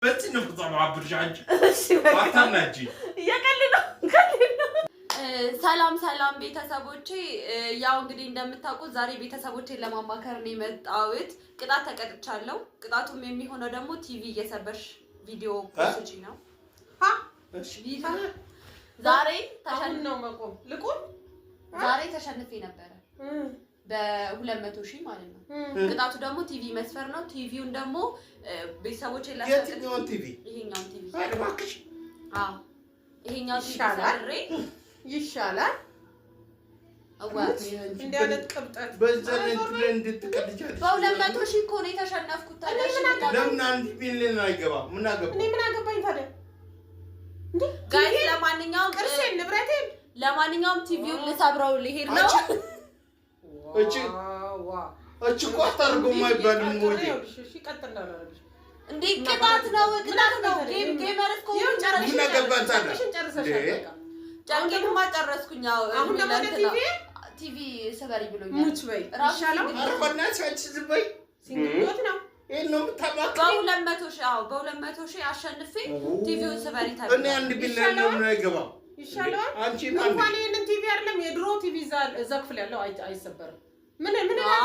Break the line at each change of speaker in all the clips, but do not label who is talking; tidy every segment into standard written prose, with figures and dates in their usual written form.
بس نفضل عبر جانج አታናጂ
ሰላም ሰላም ቤተሰቦቼ ያው እንግዲህ እንደምታውቁት ዛሬ ቤተሰቦቼን ለማማከር ነው የመጣሁት። ቅጣት ተቀጥቻለሁ። ቅጣቱም የሚሆነው ደግሞ ቲቪ እየሰበርሽ ቪዲዮ ፖስት ነው። እሺ ዛሬ ተሸንፈው መቆም ልቁም ዛሬ ተሸንፌ ነበር በ200,000 ማለት ነው። ቅጣቱ ደግሞ ቲቪ መስፈር ነው። ቲቪውን ደግሞ ቤተሰቦቼን
የትኛው ቲቪ?
ይሄኛው ቲቪ
አይባክሽ።
አዎ ይሄኛው ቲቪ ሰብሬ ይሻላል። አዋት እንዲያለት ቅብጠት
በዘመን እንድትቀድጃለሽ
በ200,000 እኮ ነው የተሸነፍኩት።
ለምን አንድ ቢሊዮን አይገባ? ምን አገባ?
እኔ ምን አገባኝ ታዲያ? ጋይ ለማንኛውም ቅርሴን ንብረቴን ለማንኛውም ቲቪውን ልሰብረው ልሄድ ነው።
እቺ ቋታርጎ ማይባልም ወይ
እሺ ቀጥልና አላልሽ እንዴ? ቅጣት ነው ጌመር እኮ ጨረስኩ።
ምን አገባን ታዲያ?
ጨርቄንማ ጨረስኩኝ። አሁን ደግሞ ቲቪ ሰበሪ ብሎኛል። ሙች በይ ራሻለው
አረፈናች ዝም በይ።
ሲንግሎት ነው
ነው ተማክረው
በ200,000 አሸንፌ ቲቪውን ሰበሪ ታዲያ
እኔ አንድ ቢሊዮን ነው አይገባም።
ይሻላል
አንቺ
እንኳን ይሄንን ቲቪ አይደለም የድሮ ቲቪ እዛ ክፍል ያለው አይሰበርም። ምን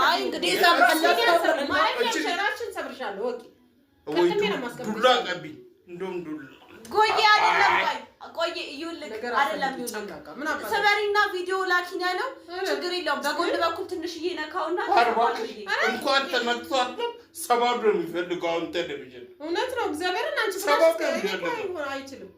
አይ እንግዲህ ሰብራለሁ ማለት ሸራችን ሰብርሻለሁ። ወቂ ከተሜ ነው ማስቀመጥ
ዱላ ቀቢ እንደውም ዱላ
ቆይ አይደለም ቆይ ይውልክ አይደለም ይውልክ ሰበሪና ቪዲዮ ላኪን ያለው ችግር የለውም። በጎን በኩል ትንሽዬ ነካውና
እንኳን ተመክቷል ሰባብ ነው የሚፈልገው ቴሌቪዥን።
እውነት ነው እግዚአብሔርን አንቺ ሰባብ አይችልም።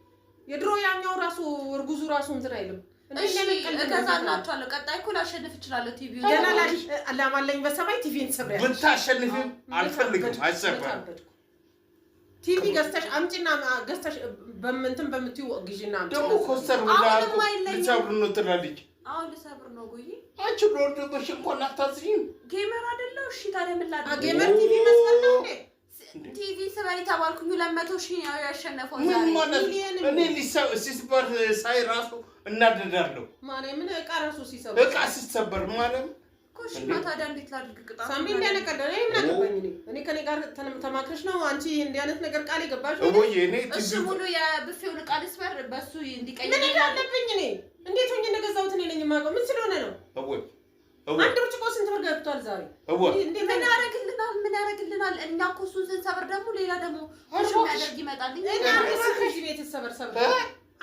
የድሮ ያኛው ራሱ እርጉዙ ራሱ እንትን አይልም። እሺ እገዛላችኋለሁ። ቀጣይ እኮ ላሸንፍ እችላለሁ። ቲቪው ገናላሽ አላማለኝ በሰማይ ቲቪን ሰብሪያ
ብታሸንፊም አልፈልግም። አይሰበርም።
ቲቪ ገዝተሽ አምጪና ገዝተሽ በእንትን በምትዩ ግዢና አምጪ።
ደግሞ ኮስተር ብላቆ ልሰብር ነው ትላለች።
አሁን ልሰብር ነው ጎይ
አንቺ ዶርዶ በሽንኮና አታዝኝም።
ጌመር አይደለው? እሺ ታዲያ ምን ላድርግ? ጌመር ቲቪ መስፈር ነው እንዴ? ቲቪ ሰበሪ ተባልኩኝ 200,000 ነው ያሸነፈው ዛሬ።
እኔ ሲሰበር ሳይ ራሱ እናደዳለሁ።
ማለት ምን እቃ ራሱ ሲሰበር
እቃ ሲሰበር ማለት
ኮሽ ታዲያ እንዴት ላድርግ? ቅጣት ሳሚ እንዲያነቀደ እኔ ምን አገባኝ? እኔ ከኔ ጋር ተማክረሽ ነው አንቺ እንዲህ አይነት ነገር ቃል ይገባሽ ነው? እሺ ሙሉ የብፌውን ቃል ስበር በሱ እንዲቀየር ምን ያለብኝ? እኔ እንዴት ሆኜ እንደገዛሁት እኔ ነኝ የማውቀው። ምን ስለሆነ ነው? አንድ ብርጭቆ ስንት ብር ገብቷል ዛሬ? ምን ያደርግልናል? እኛ እኮ እሱን ስንሰብር ደግሞ ሌላ ደግሞ ሆሽ ያደርግ ይመጣል። እኔ አንድ ሲኒ ቤት ሰበር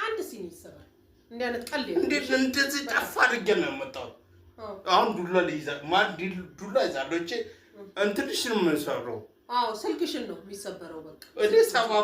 አንድ ሲኒ ሰበር እንዴ አይነት ቀልድ
እንዴት እንደዚህ ጠፋ አድርጌ ነው የመጣው። አሁን ዱላ ይይዛል ማን ዱላ ይዛል እንጂ እንትንሽን ምን ሰራው?
ስልክሽን ነው የሚሰበረው። በቃ
እኔ ሰባብ